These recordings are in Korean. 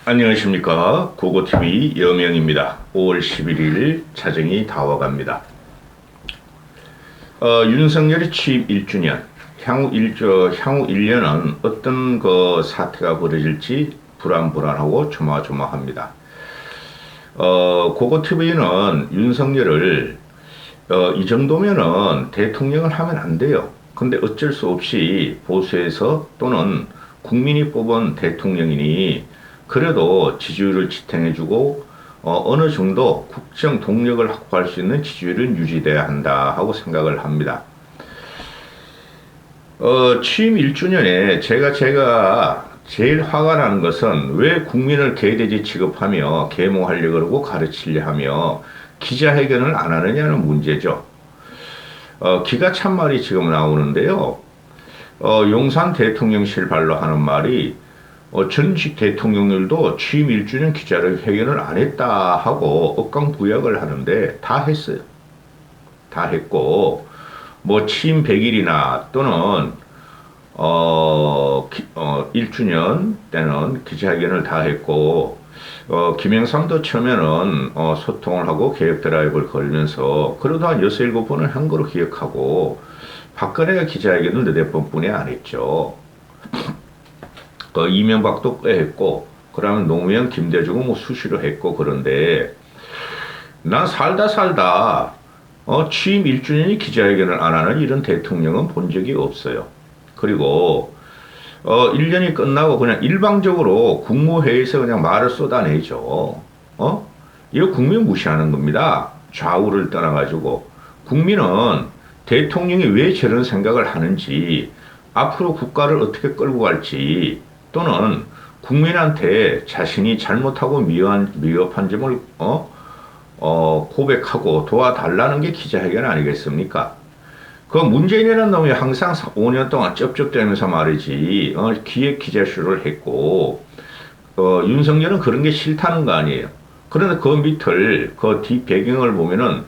안녕하십니까. 고고TV 여명입니다. 5월 11일 자정이 다와갑니다. 윤석열이 취임 1주년, 향후 1년은 어떤 사태가 벌어질지 불안하고 조마조마합니다. 고고TV는 윤석열을 이 정도면은 대통령을 하면 안 돼요. 근데 어쩔 수 없이 보수에서 또는 국민이 뽑은 대통령이니 그래도 지지율을 지탱해주고 어느 정도 국정 동력을 확보할 수 있는 지지율은 유지돼야 한다 하고 생각을 합니다. 취임 1주년에 제가 제일 화가 나는 것은 왜 국민을 개돼지 취급하며 계몽하려고 그러고 가르치려 하며 기자회견을 안 하느냐는 문제죠. 기가 찬 말이 지금 나오는데요. 용산 대통령실 발로 하는 말이 전직 대통령들도 취임 1주년 기자회견을 안 했다 하고 억강부약을 하는데 다 했어요. 다 했고 뭐 취임 100일이나 또는 1주년 때는 기자회견을 다 했고 김영삼도 처음에는 소통을 하고 개혁 드라이브를 걸면서 그래도 한 6, 7번은 한 거로 기억하고 박근혜가 기자회견을 4번뿐이 안 했죠. 이명박도 꽤 했고 그러면 노무현 김대중은 뭐 수시로 했고 그런데 난 살다 취임 1주년이 기자회견을 안 하는 이런 대통령은 본 적이 없어요. 그리고 1년이 끝나고 그냥 일방적으로 국무회의에서 그냥 말을 쏟아내죠. 이거 국민 무시하는 겁니다. 좌우를 떠나가지고 국민은 대통령이 왜 저런 생각을 하는지 앞으로 국가를 어떻게 끌고 갈지 또는 국민한테 자신이 잘못하고 미흡한 점을 고백하고 도와달라는 게 기자회견 아니겠습니까? 그 문재인이라는 놈이 항상 5년 동안 쩝쩝대면서 말이지 기획 기자쇼를 했고 윤석열은 그런 게 싫다는 거 아니에요. 그런데 그 밑을 그 뒤 배경을 보면은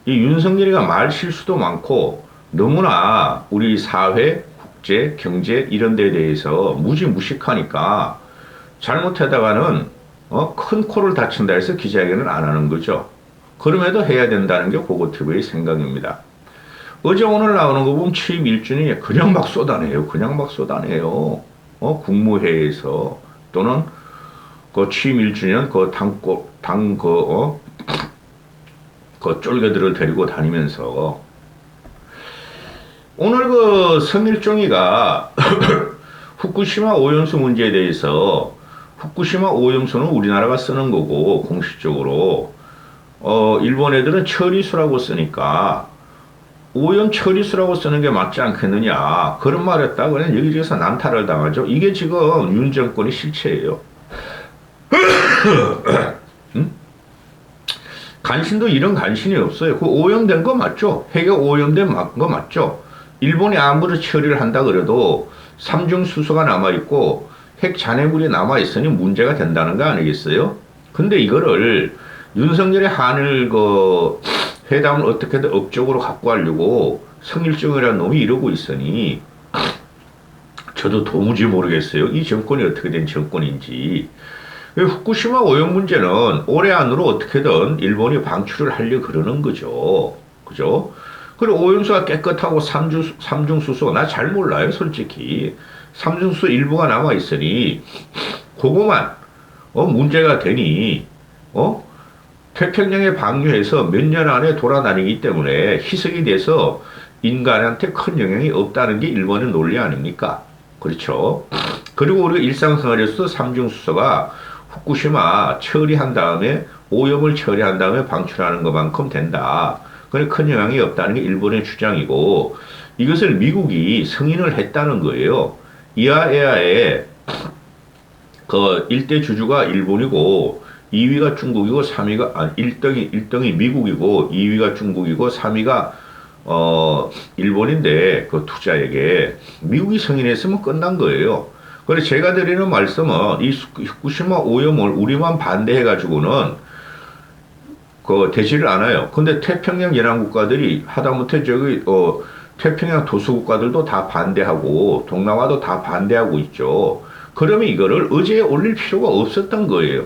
이 윤석열이가 말 실수도 많고 너무나 우리 사회 국제, 경제 이런 데에 대해서 무지무식하니까 잘못하다가는 큰 코를 다친다 해서 기자회견을 안 하는 거죠. 그럼에도 해야 된다는 게 고고TV의 생각입니다. 어제 오늘 나오는 거 보면 취임 1주년이 그냥 막 쏟아내요. 국무회의에서 또는 그 취임 1주년 그 쫄개들을 데리고 다니면서 오늘 그 성일종이가 후쿠시마 오염수 문제에 대해서 후쿠시마 오염수는 우리나라가 쓰는 거고 공식적으로 일본 애들은 처리수라고 쓰니까 오염 처리수라고 쓰는 게 맞지 않겠느냐 그런 말 했다 그냥 여기저기서 난타를 당하죠. 이게 지금 윤 정권의 실체예요. 간신도 이런 간신이 없어요. 그 오염된 거 맞죠? 핵에 오염된 거 맞죠? 일본이 아무리 처리를 한다 그래도 삼중수소가 남아있고 핵 잔해물이 남아있으니 문제가 된다는 거 아니겠어요? 근데 이거를 윤석열의 한일 회담을 어떻게든 업적으로 갖고 가려고 성일정이라는 놈이 이러고 있으니 저도 도무지 모르겠어요. 이 정권이 어떻게 된 정권인지. 후쿠시마 오염 문제는 올해 안으로 어떻게든 일본이 방출을 하려고 그러는 거죠. 그죠? 그리고 오염수가 깨끗하고 삼중수소 나 잘 몰라요 솔직히. 삼중수소 일부가 남아있으니 그거만 문제가 되니 태평양에 방류해서 몇 년 안에 돌아다니기 때문에 희석이 돼서 인간한테 큰 영향이 없다는 게 일본의 논리 아닙니까? 그렇죠. 그리고 우리가 일상생활에서 삼중수소가 후쿠시마 처리한 다음에 오염을 처리한 다음에 방출하는 것만큼 된다. 그래 큰 영향이 없다는 게 일본의 주장이고 이것을 미국이 승인을 했다는 거예요. 이하에아의 그 1대 주주가 일본이고 2위가 중국이고 3위가 1등이 미국이고 2위가 중국이고 3위가 일본인데 그 투자액에 미국이 승인했으면 끝난 거예요. 그래서 제가 드리는 말씀은 이 후쿠시마 오염을 우리만 반대해가지고는 되지를 않아요. 근데 태평양 연안국가들이 하다못해 태평양 도수국가들도 다 반대하고 동남아도 다 반대하고 있죠. 그러면 이거를 어제 올릴 필요가 없었던 거예요.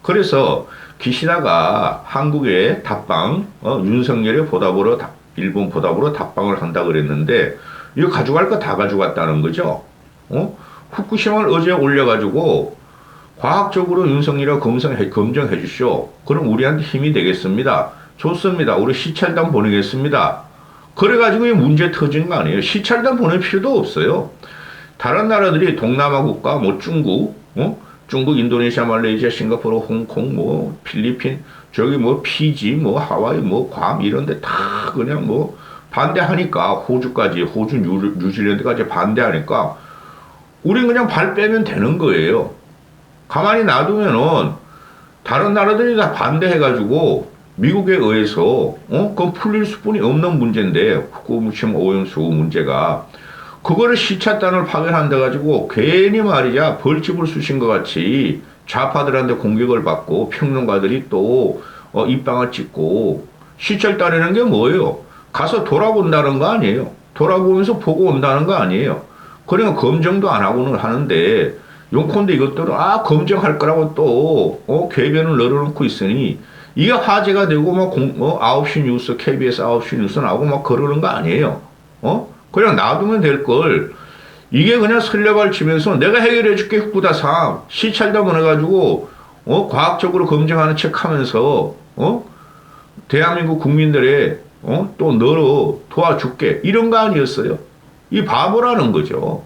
그래서 기시다가 한국의 답방, 윤석열의 보답으로 일본 보답으로 답방을 한다 그랬는데 이거 가져갈 거 다 가져갔다는 거죠. 후쿠시마를 어제 올려가지고 과학적으로 윤석열이가 검증해 주시오. 그럼 우리한테 힘이 되겠습니다. 좋습니다. 우리 시찰단 보내겠습니다. 그래가지고 이 문제 터진 거 아니에요. 시찰단 보낼 필요도 없어요. 다른 나라들이 동남아 국가, 뭐 중국, 중국, 인도네시아, 말레이시아, 싱가포르, 홍콩, 뭐 필리핀, 저기 뭐 피지, 뭐 하와이, 뭐 괌 이런데 다 그냥 뭐 반대하니까 호주, 뉴질랜드까지 반대하니까 우린 그냥 발 빼면 되는 거예요. 가만히 놔두면은 다른 나라들이 다 반대해가지고 미국에 의해서 그건 풀릴 수뿐이 없는 문제인데 후쿠시마 오염수 문제가 그거를 시찰단을 파견한다 가지고 괜히 말이야 벌집을 쑤신 것 같이 좌파들한테 공격을 받고 평론가들이 또 입방을 찍고 시찰단이라는 게 뭐예요? 가서 돌아본다는 거 아니에요. 돌아보면서 보고 온다는 거 아니에요. 그러니까 검증도 안 하고는 하는데 용컨대 이것들은 검증할 거라고 또 궤변을 널어놓고 있으니 이게 화제가 되고 막 9시 뉴스 KBS 9시 뉴스 나오고 막 그러는 거 아니에요. 그냥 놔두면 될 걸 이게 그냥 설레발 치면서 내가 해결해 줄게 후쿠다상 시찰단 보내가지고 과학적으로 검증하는 척 하면서 대한민국 국민들의 또 너로 도와줄게 이런 거 아니었어요. 이 바보라는 거죠.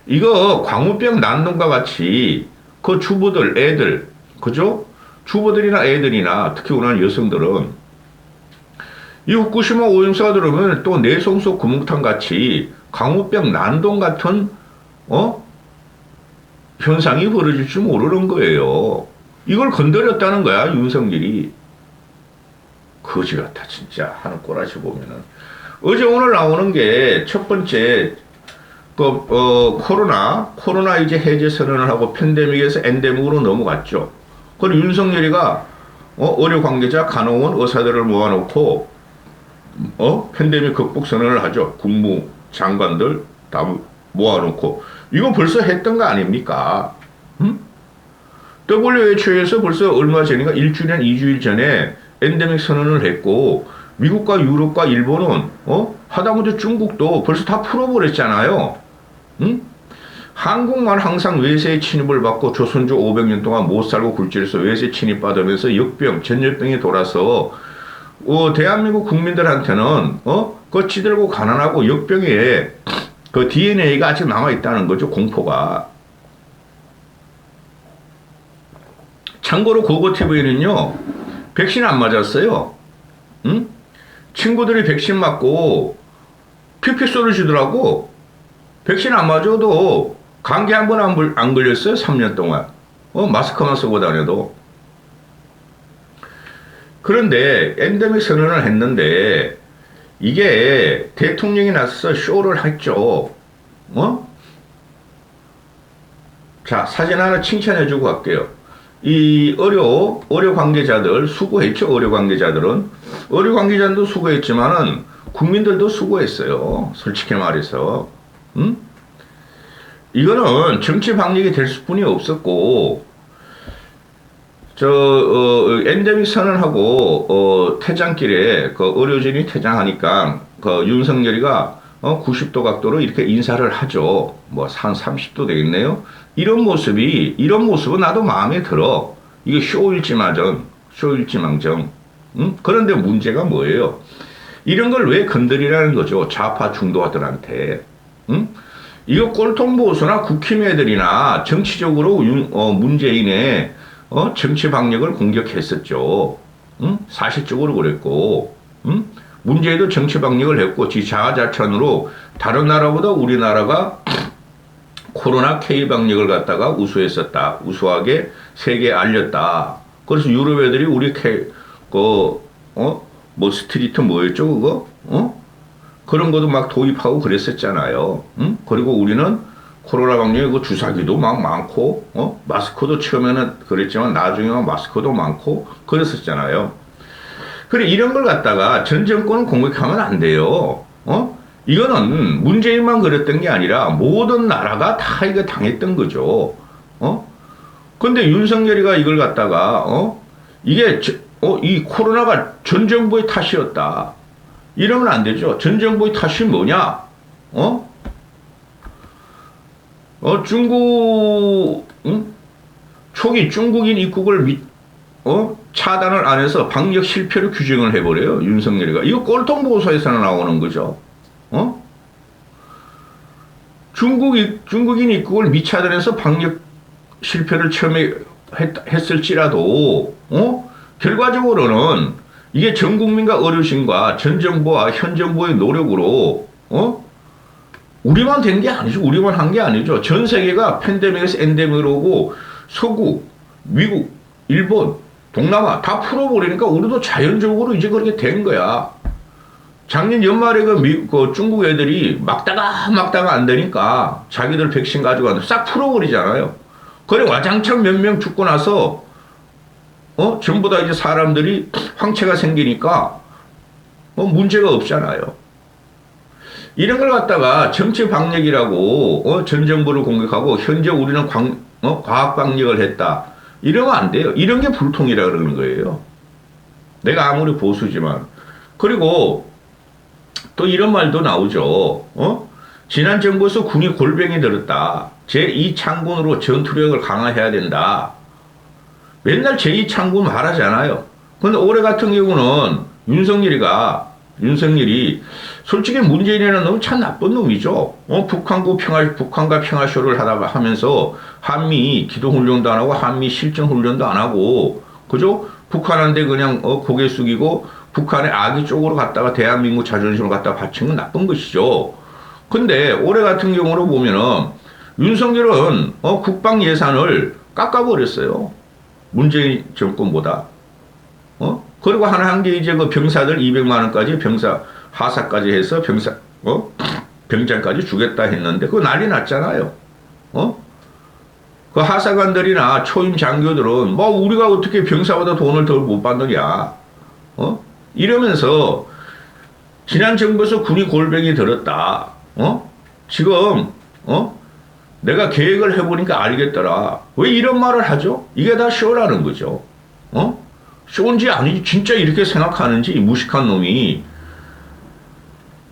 이거 광우병 난동과 같이 그 주부들 애들 그죠? 주부들이나 애들이나 특히 우리나라 여성들은 이 후쿠시마 오염수가 들어오면 또 내성소 구멍탕 같이 광우병 난동 같은 현상이 벌어질 줄 모르는 거예요. 이걸 건드렸다는 거야 윤석열이. 거지 같아 진짜 하는 꼬라지 보면은. 어제 오늘 나오는 게 첫 번째 코로나 이제 해제 선언을 하고 팬데믹에서 엔데믹으로 넘어갔죠. 그리고 윤석열이가 의료 관계자, 간호원, 의사들을 모아놓고 팬데믹 극복 선언을 하죠. 국무 장관들 다 모아놓고 이거 벌써 했던 거 아닙니까? WHO에서 벌써 얼마 전인가 1주년, 2주일 전에 엔데믹 선언을 했고 미국과 유럽과 일본은 하다못해 중국도 벌써 다 풀어버렸잖아요. 한국만 항상 외세의 침입을 받고 조선조 500년 동안 못 살고 굴절해서 외세 침입받으면서 역병, 전염병이 돌아서 대한민국 국민들한테는 거치들고 가난하고 역병에 그 DNA가 아직 남아있다는 거죠. 공포가. 참고로 고고TV는요. 백신 안 맞았어요. 친구들이 백신 맞고 피피 쏘르시더라고. 백신 안 맞아도 감기 한 번 안 걸렸어요. 3년 동안. 마스크만 쓰고 다녀도. 그런데 엔데믹 선언을 했는데 이게 대통령이 나서서 쇼를 했죠. 자, 사진 하나 칭찬해주고 갈게요. 이 의료 관계자들 수고했죠. 의료 관계자들도 수고했지만은 국민들도 수고했어요. 솔직히 말해서. 이거는 정치 방역이 될 수뿐이 없었고 엔데믹 선언하고 퇴장길에 그 의료진이 퇴장하니까 그 윤석열이가 90도 각도로 이렇게 인사를 하죠. 뭐 한 30도 되겠네요. 이런 모습은 나도 마음에 들어. 이게 쇼일지망정. 그런데 문제가 뭐예요? 이런 걸 왜 건드리라는 거죠? 좌파 중도화들한테. 이거 꼴통보수나 국힘애들이나 정치적으로 문재인의 정치 방역을 공격했었죠. 사실적으로 그랬고, 문재인도 정치 방역을 했고, 지 자아자찬으로 다른 나라보다 우리나라가 코로나 K 방역을 갖다가 우수하게 세계에 알렸다. 그래서 유럽 애들이 우리 스트리트 뭐였죠, 그거? 그런 것도 막 도입하고 그랬었잖아요. 그리고 우리는 코로나 방역에 그 주사기도 막 많고, 마스크도 처음에는 그랬지만 나중에는 마스크도 많고, 그랬었잖아요. 그래, 이런 걸 갖다가 전 정권은 공격하면 안 돼요. 이거는 문재인만 그랬던 게 아니라 모든 나라가 다 이거 당했던 거죠. 근데 윤석열이가 이걸 갖다가, 이게, 이 코로나가 전 정부의 탓이었다. 이러면 안 되죠. 전 정부의 탓이 뭐냐? 초기 중국인 입국을 차단을 안 해서 방역 실패로 규정을 해버려요. 윤석열이가. 이거 꼴통보고서에서는 나오는 거죠. 중국인 입국을 미차단해서 방역 실패를 처음에 했을지라도, 결과적으로는 이게 전 국민과 어르신과 전 정부와 현 정부의 노력으로, 우리만 된 게 아니죠. 우리만 한 게 아니죠. 전 세계가 팬데믹에서 엔데믹으로 오고, 서구, 미국, 일본, 동남아 다 풀어버리니까 우리도 자연적으로 이제 그렇게 된 거야. 작년 연말에 그 중국 애들이 막다가 안 되니까 자기들 백신 가지고 왔는데 싹 풀어버리잖아요. 그래 와장창 몇 명 죽고 나서 전부 다 이제 사람들이 황체가 생기니까 문제가 없잖아요. 이런 걸 갖다가 정치 방역이라고 전 정부를 공격하고 현재 우리는 과학 방역을 했다. 이러면 안 돼요. 이런 게 불통이라 그러는 거예요. 내가 아무리 보수지만. 그리고 또 이런 말도 나오죠. 지난 정부에서 군이 골병이 들었다. 제2창군으로 전투력을 강화해야 된다. 맨날 제2창군 말하잖아요. 근데 올해 같은 경우는 윤석열이 솔직히 문재인이라는 놈은 참 나쁜 놈이죠. 북한과 평화쇼를 하면서 한미 기동훈련도 안 하고 한미 실전훈련도 안 하고 그죠? 북한한테 그냥 고개 숙이고 북한의 악의 쪽으로 갔다가 대한민국 자존심을 갖다가 바친 건 나쁜 것이죠. 근데 올해 같은 경우로 보면은 윤석열은 국방 예산을 깎아버렸어요. 문재인 정권보다. 그리고 하나 한 게 이제 그 병사들 200만 원까지 하사까지 해서 병장까지 주겠다 했는데 그거 난리 났잖아요. 그 하사관들이나 초임 장교들은 뭐 우리가 어떻게 병사보다 돈을 더 못 받느냐. 이러면서 지난 정부에서 군이 골병이 들었다. 지금 내가 계획을 해보니까 알겠더라. 왜 이런 말을 하죠? 이게 다 쇼라는 거죠. 쇼인지 아니지 진짜 이렇게 생각하는지 무식한 놈이.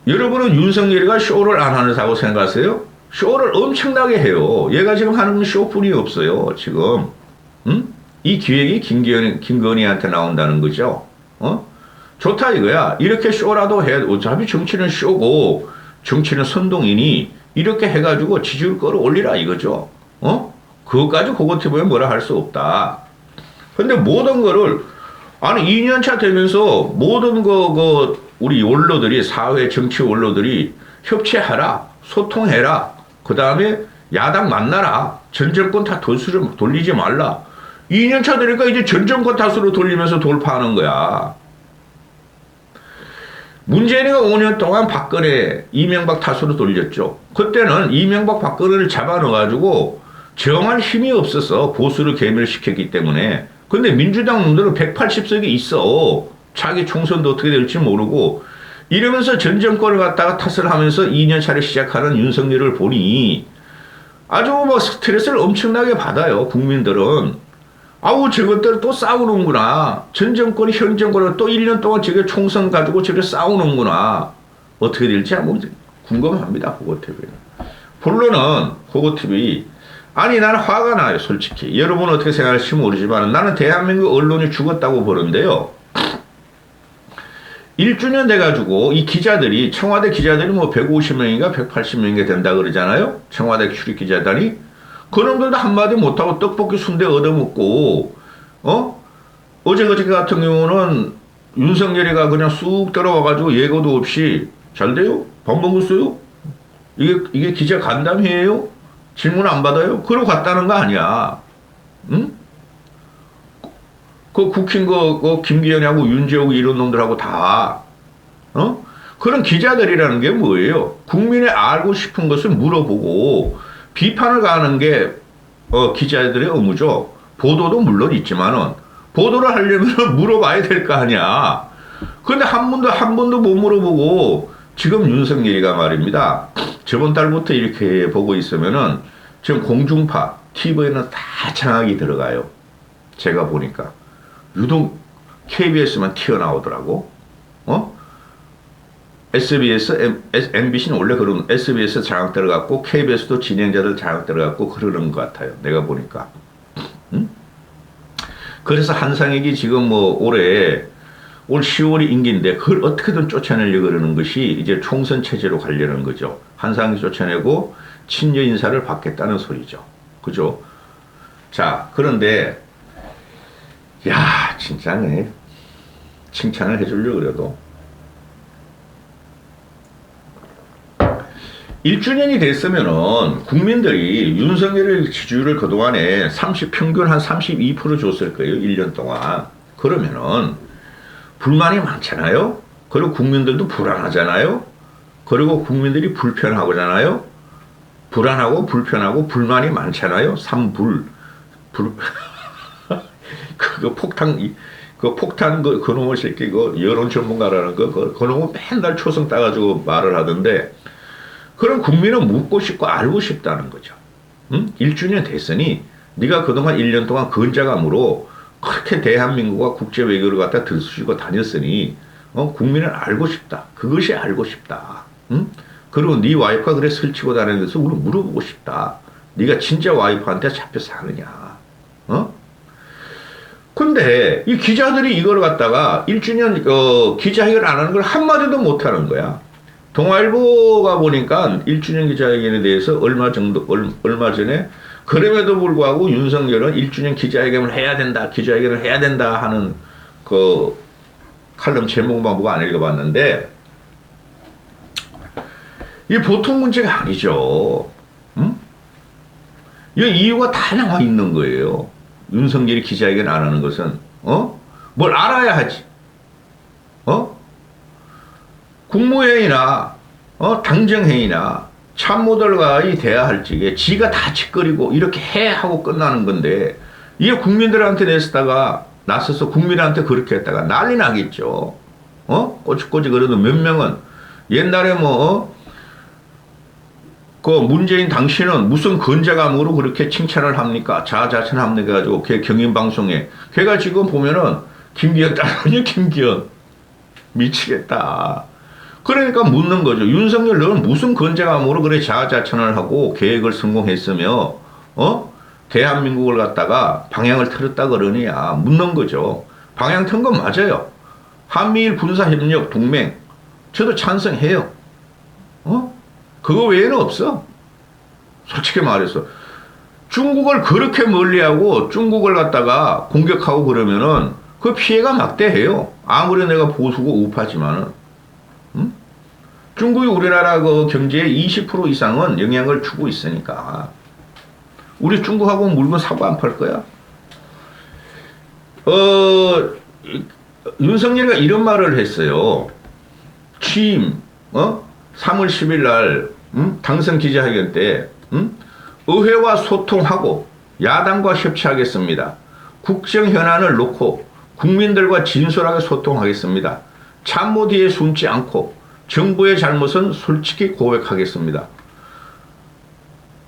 여러분은 윤석열이가 쇼를 안 하는다고 생각하세요? 쇼를 엄청나게 해요. 얘가 지금 하는 건 쇼뿐이 없어요. 지금 이 기획이 김건희한테 나온다는 거죠. 좋다 이거야. 이렇게 쇼라도 해. 어차피 정치는 쇼고 정치는 선동이니 이렇게 해가지고 지지율 끌어올리라 이거죠. 그것까지 그것 때문에 뭐라 할 수 없다. 근데 모든 거를 아니 2년차 되면서 모든 우리 원로들이 사회 정치 원로들이 협치하라 소통해라 그 다음에 야당 만나라 전 정권 다 돌리지 말라 2년차 되니까 이제 전 정권 탓으로 돌리면서 돌파하는 거야. 문재인이가 5년 동안 박근혜 이명박 탓으로 돌렸죠. 그때는 이명박 박근혜를 잡아넣어가지고 정할 힘이 없어서 보수를 괴멸시켰기 때문에. 근데 민주당 놈들은 180석이 있어. 자기 총선도 어떻게 될지 모르고 이러면서 전 정권을 갖다가 탓을 하면서 2년차를 시작하는 윤석열을 보니 아주 뭐 스트레스를 엄청나게 받아요. 국민들은. 아우 저것들 또 싸우는구나. 전 정권이 현 정권을 또 1년 동안 저게 총선 가지고 저게 싸우는구나. 어떻게 될지 한번 궁금합니다. 그거TV는. 본론은 그거TV. 아니 나는 화가 나요. 솔직히. 여러분 어떻게 생각할지 모르지만 나는 대한민국 언론이 죽었다고 보는데요. 1주년 돼가지고 이 기자들이 청와대 기자들이 뭐 150명인가 180명인가 된다 그러잖아요. 청와대 출입 기자단이. 그놈들도 한마디 못하고 떡볶이 순대 얻어먹고 어제 그저께 같은 경우는 윤석열이가 그냥 쑥 들어와가지고 예고도 없이 잘 돼요? 밥 먹었어요? 이게 기자 간담회예요? 질문 안 받아요? 그러고 갔다는 거 아니야. 응? 그 국힘 김기현하고 윤재욱 이런 놈들하고 다 그런 기자들이라는 게 뭐예요? 국민의 알고 싶은 것을 물어보고 비판을 가하는 게 기자들의 업무죠. 보도도 물론 있지만은 보도를 하려면 물어봐야 될 거 아니야. 근데 한 번도 못 물어보고 지금 윤석열이가 말입니다. 저번 달부터 이렇게 보고 있으면은 지금 공중파, TV에는 다 장악이 들어가요. 제가 보니까. 유독 KBS만 튀어나오더라고. SBS, MBC는 원래 그런 SBS 장악 들어갔고 KBS도 진행자들 장악 들어갔고 그러는 것 같아요. 내가 보니까. 응? 그래서 한상혁이 지금 뭐 올 10월이 임기인데 그걸 어떻게든 쫓아내려고 그러는 것이 이제 총선 체제로 가려는 거죠. 한상혁이 쫓아내고 친여 인사를 받겠다는 소리죠. 그죠? 자, 그런데 야, 진짜네. 칭찬을 해주려고 그래도 1주년이 됐으면은 국민들이 윤석열의 지지율을 그동안에 평균 한 32% 줬을 거예요. 1년 동안. 그러면은 불만이 많잖아요. 그리고 국민들도 불안하잖아요. 그리고 국민들이 불편하잖아요. 불안하고 불편하고 불만이 많잖아요. 그거 폭탄 그놈의 새끼 여론 전문가라는 그놈은 맨날 초성 따가지고 말을 하던데 그럼 국민은 묻고 싶고 알고 싶다는 거죠. 응? 1주년 됐으니 네가 그동안 1년 동안 건자감으로 그렇게 대한민국과 국제외교를 갖다 들쑤시고 다녔으니 국민은 알고 싶다. 그것이 알고 싶다. 응? 그리고 네 와이프가 그래 설치고 다니면서 우리 물어보고 싶다. 네가 진짜 와이프한테 잡혀 사느냐. 근데 이 기자들이 이걸 갖다가 1주년 기자회견 안 하는 걸 한마디도 못 하는 거야. 동아일보가 보니까 1주년 기자회견에 대해서 얼마 전에 그럼에도 불구하고 윤석열은 1주년 기자회견을 해야 된다 하는 그 칼럼 제목만 보고 안 읽어봤는데 이게 보통 문제가 아니죠. 응? 이 이유가 다 나와 있는 거예요. 윤석열이 기자회견 안 하는 것은 뭘 알아야 하지. 국무회의나 당정회의나 참모들과의 대화할 적에 지가 다 짓거리고 이렇게 해 하고 끝나는 건데 이게 국민들한테 나서서 국민한테 그렇게 했다가 난리 나겠죠. 꼬치꼬치 그래도 몇 명은 옛날에 그 문재인 당신은 무슨 건자감으로 그렇게 칭찬을 합니까? 자자찬합니까? 가지고 걔 경인방송에 걔가 지금 보면은 김기현 따라하냐 김기현 미치겠다. 그러니까 묻는 거죠. 윤석열 너는 무슨 건재감으로 그래 자아자찬을 하고 계획을 성공했으며 대한민국을 갖다가 방향을 틀었다 그러느냐 묻는 거죠. 방향 튼 건 맞아요. 한미일 군사협력 동맹 저도 찬성해요. 그거 외에는 없어. 솔직히 말해서 중국을 그렇게 멀리하고 중국을 갖다가 공격하고 그러면은 그 피해가 막대해요. 아무리 내가 보수고 우파지만은. 중국이 우리나라 그 경제의 20% 이상은 영향을 주고 있으니까. 우리 중국하고 물건 사고 안 팔 거야? 윤석열이가 이런 말을 했어요. 취임, 3월 10일 날, 당선 기자회견 때, 의회와 소통하고 야당과 협치하겠습니다. 국정 현안을 놓고 국민들과 진솔하게 소통하겠습니다. 참모 뒤에 숨지 않고 정부의 잘못은 솔직히 고백하겠습니다.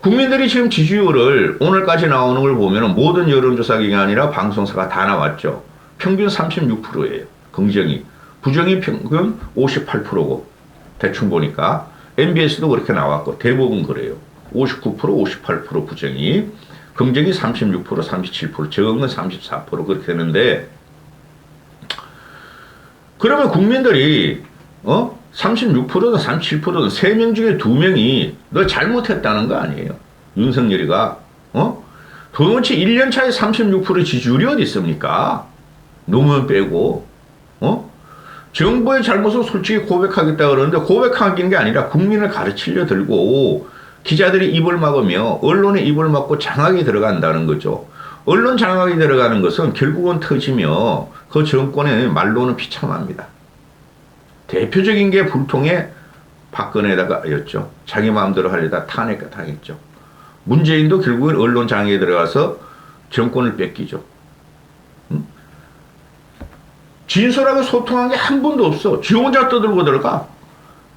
국민들이 지금 지지율을 오늘까지 나오는 걸 보면 모든 여론조사 기관이나 방송사가 다 나왔죠. 평균 36%예요. 긍정이. 부정이 평균 58%고 대충 보니까 MBS도 그렇게 나왔고 대부분 그래요. 59%, 58% 부정이. 긍정이 36%, 37%, 적은 34% 그렇게 되는데 그러면 국민들이 36%든 37%든 3명 중에 2명이 너 잘못했다는 거 아니에요. 윤석열이가 도대체 1년 차에 36% 지지율이 어디 있습니까? 노무현 빼고 정부의 잘못을 솔직히 고백하겠다 그러는데 고백하는 게 아니라 국민을 가르치려 들고 기자들이 입을 막으며 언론에 입을 막고 장악이 들어간다는 거죠. 언론 장악이 들어가는 것은 결국은 터지며 그 정권의 말로는 비참합니다. 대표적인 게 불통의 박근혜다가였죠. 자기 마음대로 하려다 탄핵 당했죠. 문재인도 결국은 언론 장악에 들어가서 정권을 뺏기죠. 진솔하게 소통한 게 한 번도 없어. 지 혼자 떠들고 들어가.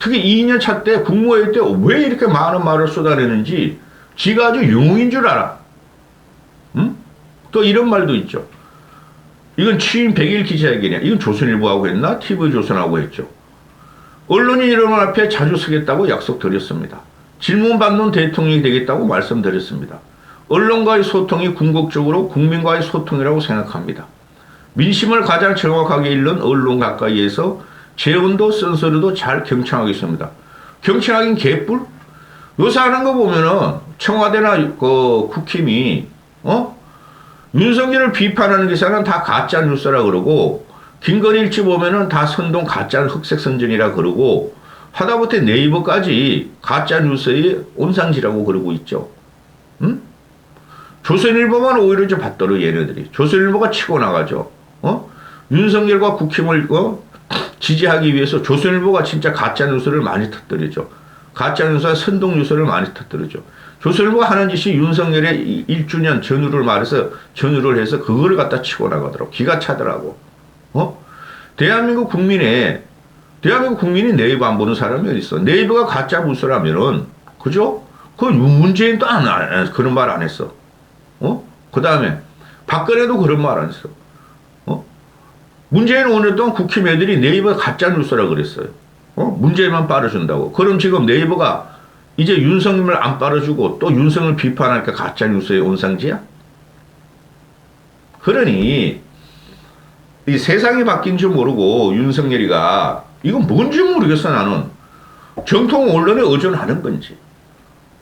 특히 2년 차 때 국무회의 때 왜 이렇게 많은 말을 쏟아내는지 지가 아주 영웅인 줄 알아. 응? 또 이런 말도 있죠. 이건 취임 100일 기자회견이야. 이건 조선일보하고 했나? TV조선하고 했죠. 언론인 이름 앞에 자주 서겠다고 약속드렸습니다. 질문받는 대통령이 되겠다고 말씀드렸습니다. 언론과의 소통이 궁극적으로 국민과의 소통이라고 생각합니다. 민심을 가장 정확하게 읽는 언론 가까이에서 재원도 쓴소리도 잘 경청하겠습니다. 경청하긴 개뿔? 요새 하는 거 보면은 청와대나 그 국힘이 윤석열을 비판하는 기사는 다 가짜 뉴스라 그러고 김건희 일지 보면은 다 선동 가짜 흑색 선전이라 그러고 하다못해 네이버까지 가짜 뉴스의 온상지라고 그러고 있죠. 응? 조선일보만 오히려 좀 받들어 얘네들이. 조선일보가 치고 나가죠. 윤석열과 국힘을 지지하기 위해서 조선일보가 진짜 가짜 뉴스를 많이 터뜨리죠. 가짜 뉴스와 선동 뉴스를 많이 터뜨리죠. 조선일보가 하는 짓이 윤석열의 1주년 전후를 해서 그거를 갖다 치고 나가더라고. 기가 차더라고. 대한민국 국민이 네이버 안 보는 사람이 어디 있어? 네이버가 가짜 뉴스라면은 그죠? 그 문재인도 그런 말 안 했어. 그 다음에 박근혜도 그런 말 안 했어. 문재인은 오랫동안 국힘 애들이 네이버 가짜 뉴스라 그랬어요. 문재인만 빨아준다고. 그럼 지금 네이버가 이제 윤석열 안 빨아주고 또 윤석열 비판하니까 가짜 뉴스의 온상지야? 그러니 이 세상이 바뀐 줄 모르고 윤석열이가 이건 뭔지 모르겠어 나는. 정통 언론에 의존하는 건지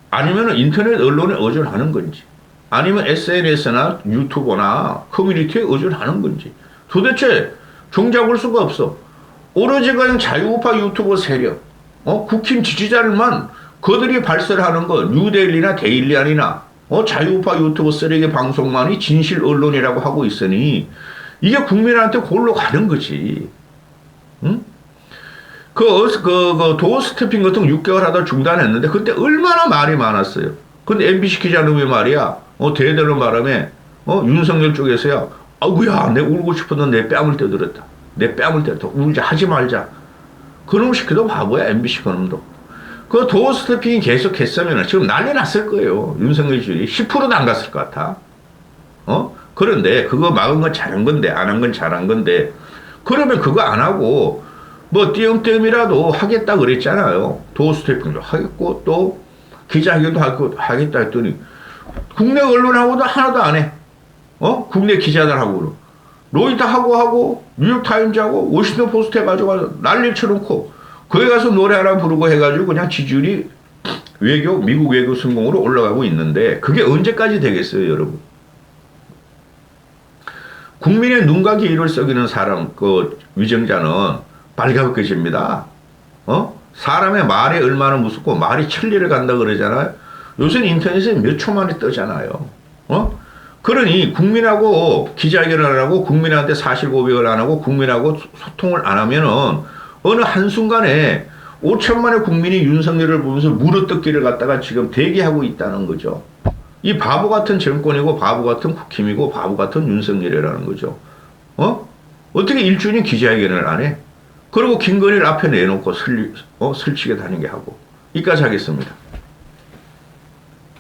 아니면 인터넷 언론에 의존하는 건지 아니면 SNS나 유튜브나 커뮤니티에 의존하는 건지 도대체 종잡을 수가 없어. 오로지 그냥 자유우파 유튜버 세력, 국힘 지지자들만 그들이 발설하는 거 뉴데일리나 데일리안이나 자유우파 유튜버 쓰레기 방송만이 진실 언론이라고 하고 있으니 이게 국민한테 골로 가는 거지. 응? 그 도어 스태핑 같은 거 6개월 하다 중단했는데 그때 얼마나 말이 많았어요. 근데 MBC 기자놈이 말이야, 대대로 말하면 윤석열 쪽에서야 아우야 내 울고 싶었는데 내 뺨을 떼들었다. 내 뺨을 떼들었다. 울자 하지 말자. 그놈 시키도 바보야 MBC 그놈도. 그 도어 스태핑이 계속 했으면 지금 난리 났을 거예요. 윤석열 지지율이 10%도 안 갔을 것 같아. 그런데 그거 막은 건 잘한 건데 안 한 건 잘한 건데 그러면 그거 안 하고 뭐 띄엄띄엄이라도 하겠다 그랬잖아요. 도어 스태핑도 하겠고 또 기자회견도 하겠다 했더니 국내 언론하고도 하나도 안 해. 국내 기자들하고는. 로이터하고 뉴욕타임즈하고 워싱턴 포스트 해가지고 난리를 쳐놓고 거기 가서 노래 하나 부르고 해가지고 그냥 지지율이 미국 외교 성공으로 올라가고 있는데 그게 언제까지 되겠어요, 여러분? 국민의 눈과 귀를 썩이는 사람, 그 위정자는 발가벗겨집니다. 사람의 말이 얼마나 무섭고 말이 천리를 간다 그러잖아요. 요새는 인터넷에 몇 초 만에 뜨잖아요. 그러니 국민하고 기자회견을 안 하고 국민한테 사실 고백을 안 하고 국민하고 소통을 안 하면은 어느 한순간에 5천만의 국민이 윤석열을 보면서 물어뜯기를 갖다가 지금 대기하고 있다는 거죠. 이 바보 같은 정권이고 바보 같은 국힘이고 바보 같은 윤석열이라는 거죠. 어떻게 1주년 기자회견을 안 해? 그리고 김건희를 앞에 내놓고 설치게 다니게 하고. 이까지 하겠습니다.